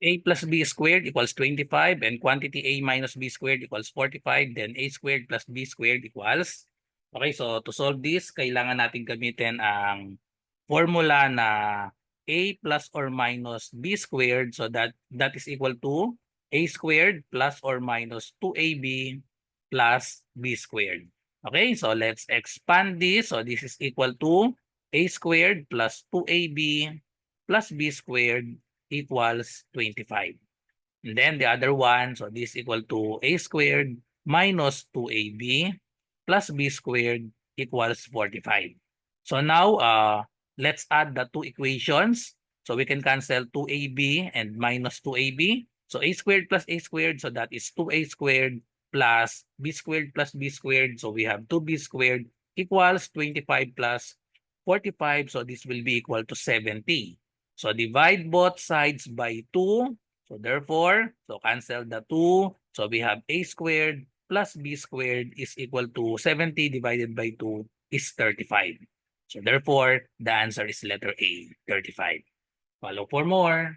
A plus B squared equals 25 and quantity A minus B squared equals 45, then A squared plus B squared equals. Okay, so to solve this, kailangan natin gamitin ang formula na A plus or minus B squared, so that is equal to A squared plus or minus 2AB plus B squared. Okay, so let's expand this. So this is equal to A squared plus 2AB plus B squared equals 25. And then the other one, so this equal to A squared minus 2AB plus B squared equals 45. So now, let's add the two equations. So we can cancel 2AB and minus 2AB. So A squared plus A squared, so that is 2A squared plus B squared plus B squared. So we have 2B squared equals 25 plus 45. So this will be equal to 70. So divide both sides by 2. So therefore, so cancel the 2. So we have A squared plus B squared is equal to 70 divided by 2 is 35. So therefore, the answer is letter A, 35. Follow for more.